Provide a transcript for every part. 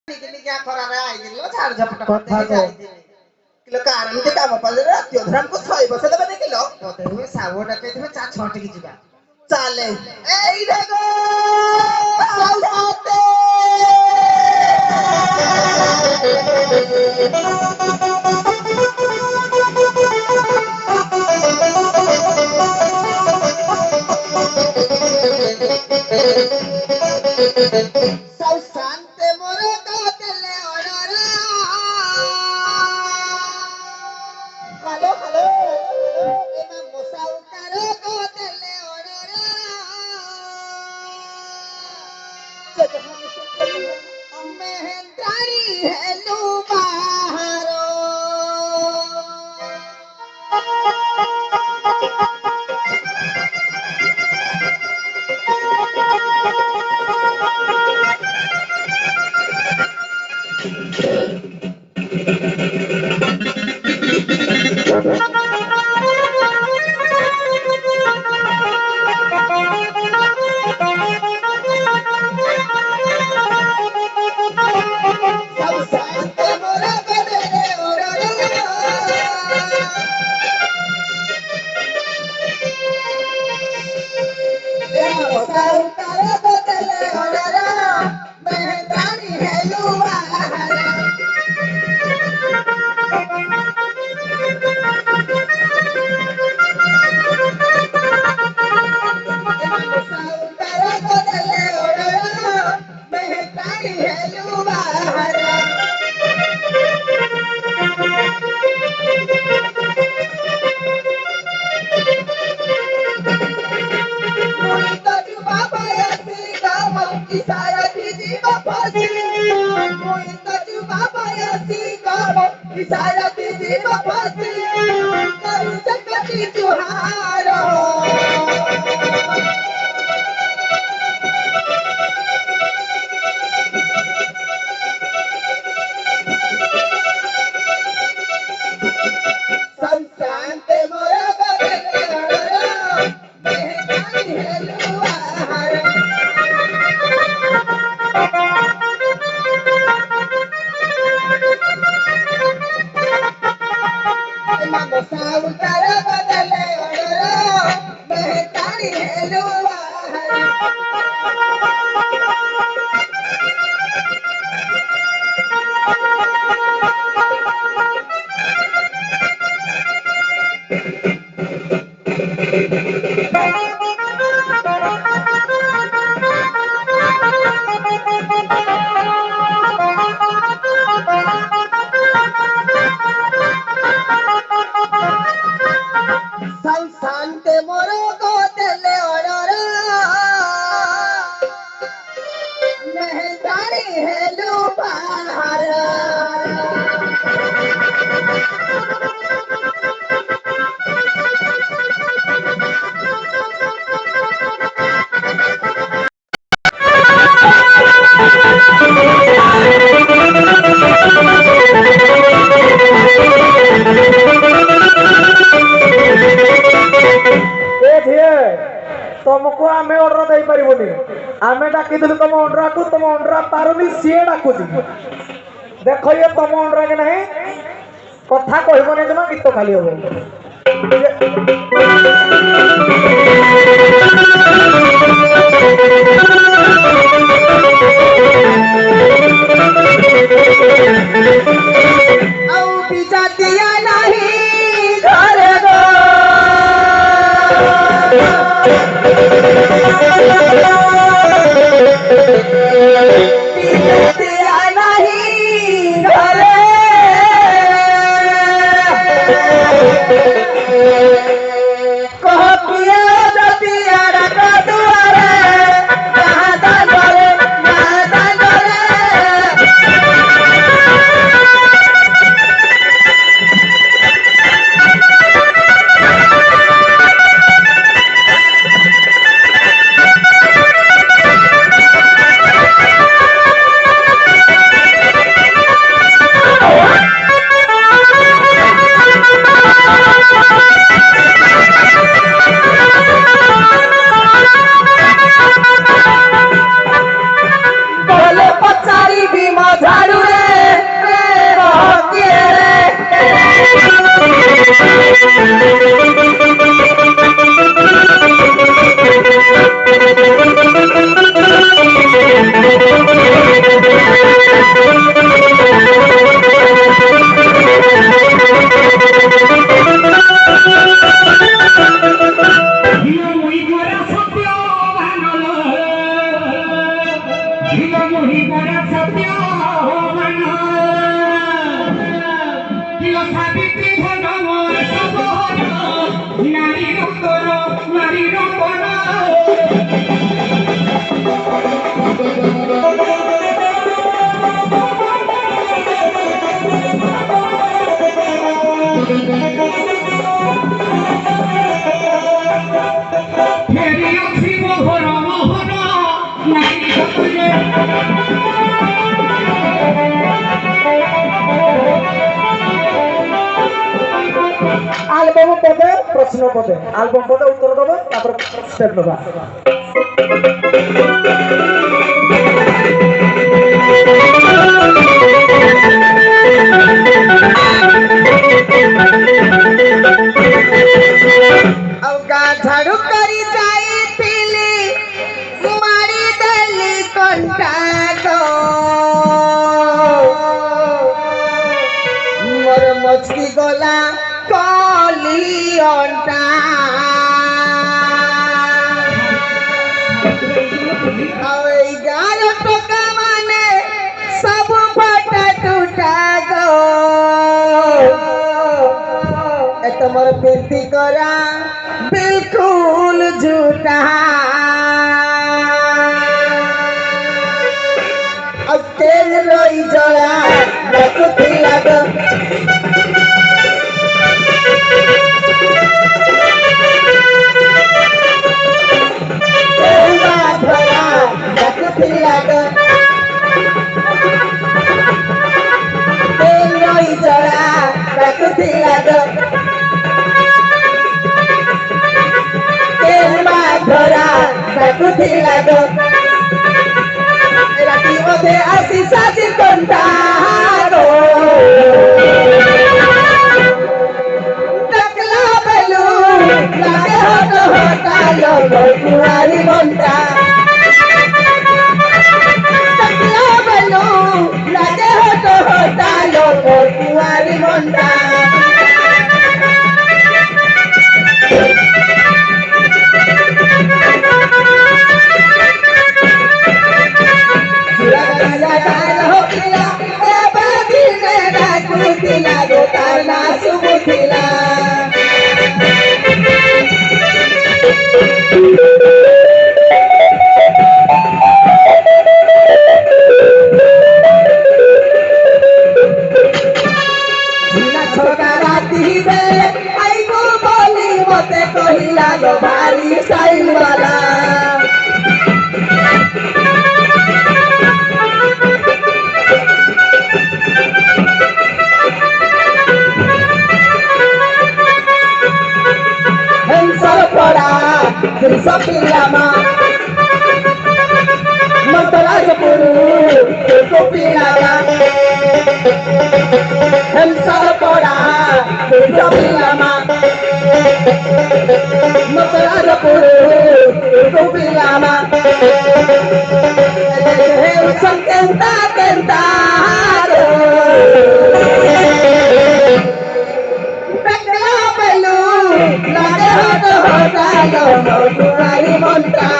क्या करा रहा है किलो झाड़ झपट करते हैं किलो कारण के काम पर त्योधराम को सही बसे दबे नहीं किलो बोते हुए सावो डके थे चार छोटे की जीवा चाले ए देखो साउसाते साउसाते मोरो को तेले ओडरा हेलो हेलो एमा मोसा उतारो को तेले ओडरा मेहंदारी हेलो बाहरो Saya titi bapasti, karu cakati juharo. Samsante mora bagara, mehkani heluahara. Sautara badale odara, mehkani heluahara. Sausante moro kotele odara, mehendari helu bahara. तुमको आम अर्डर दे पारबनी आम डाकी तुम अंडरा को तुम अंडरा पारुनी सी डाकुची देख ये तुम अंडरा के नहीं कथा कहबनी जमा गीत खाली आलबम पदे प्रश्न पदे आलबम पदे उत्तर दबो तापर स्टेप नबा झाड़ू करी जाइली मारी देली कंटा गो मोर मछली गला कली अंटा गार टोका माने सब फटा टूटा गो मोर बेटी करा बिल्कुल झूठा अब तेल रोई जला रखती लग रखती लग तेल रोई जला रखती लग रखती लग राती ओदे आसी साजी कंटा गो टकला बेलू लागे होता लो कुआरी मंटा टकला बेलू लागे होता लो कुआरी मंटा भारी साइल वाला सब पिलामा मंतराज पुरु को पिलामा हम सब पड़ा सब पिलामा मंतराज पुरु को पिलामा संकेता केंता कुआरी मंटा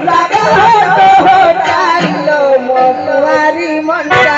लागे कुआरी मंटा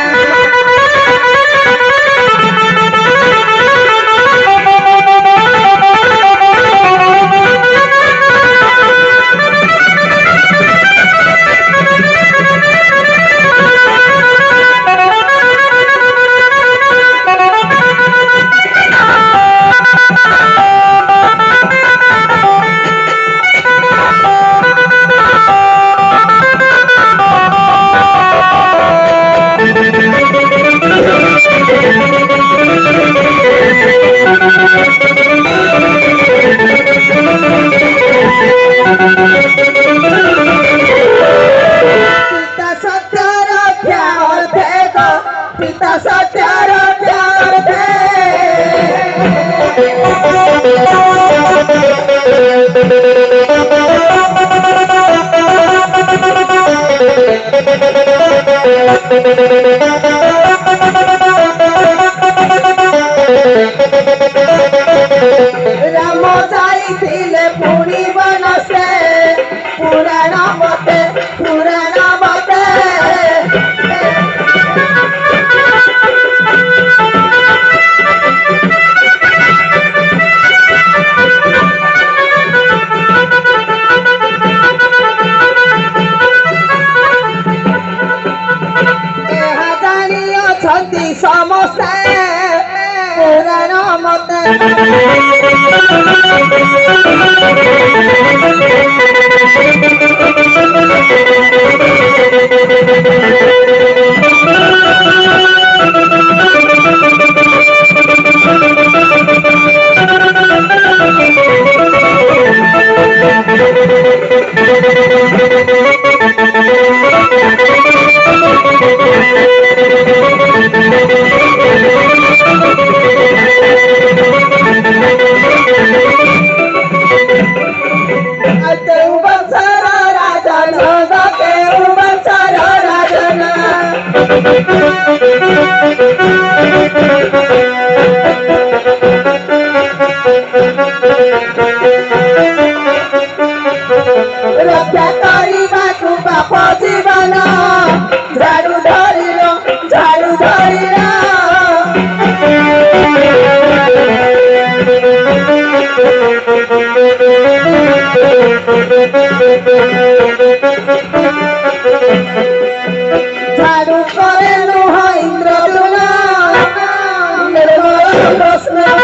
रक्षा କରିବାକୁ ବାପ ଜୀବନ ଝାଡୁ ଧରିଲ ଝାଡୁ ଧରିଲ ଝାଡୁ କରେ ନୁହ ଇନ୍ଦ୍ରଦୁଲ ନିର୍ମଳ ପ୍ରଶ୍ନ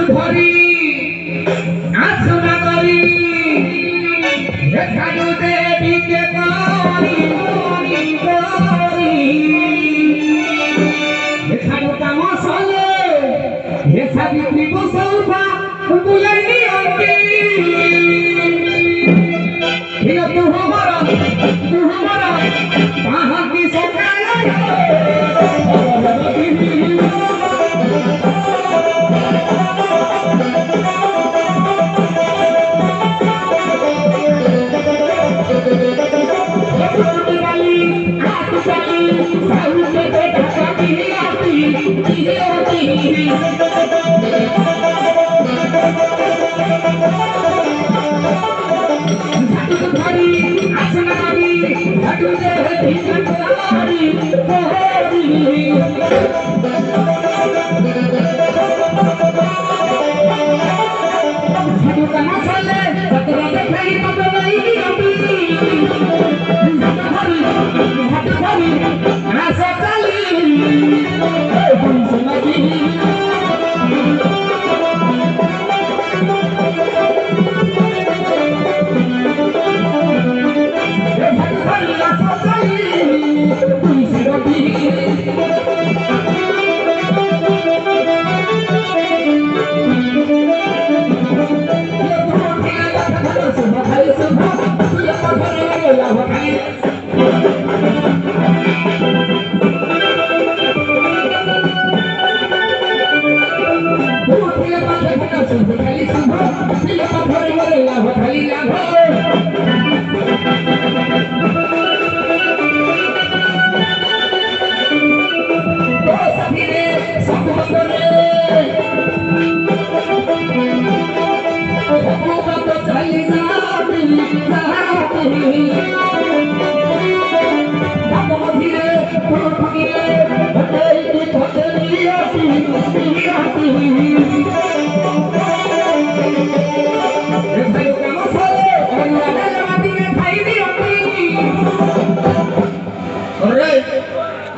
ধরি আসনা করি ঝাড়ু দেবীকে করি ঝাড়ু কাম চলে হে সাবিত্রী বসৌভা বুলাই নিয়ন্তি তুহমর পাহাড়ি সকাল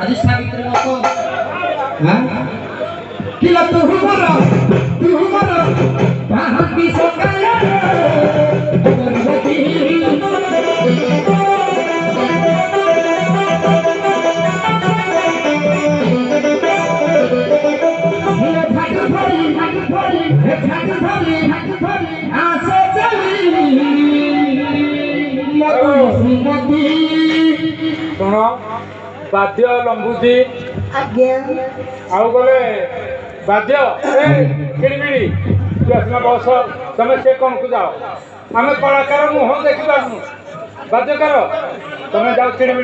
আজি সাবিত্রী বাপু হ্যাঁ কিলা তুহু মর পাহাড়ি সকাল ଶୁଣ ବାଦ୍ୟ ଲମ୍ବୁଛି ଆଜ୍ଞା ଆଉ ଗଲେ ବାଦ୍ୟ କିଣିମିଣି ତୁ ଆସିନା ବସ ତମେ ସେ କଣକୁ ଯାଅ ଆମେ କଳାକାର ମୁହଁ ଦେଖିପାରୁନୁ ବାଦ୍ୟକାର ତମେ ଯାଅ କିଣିମିଣି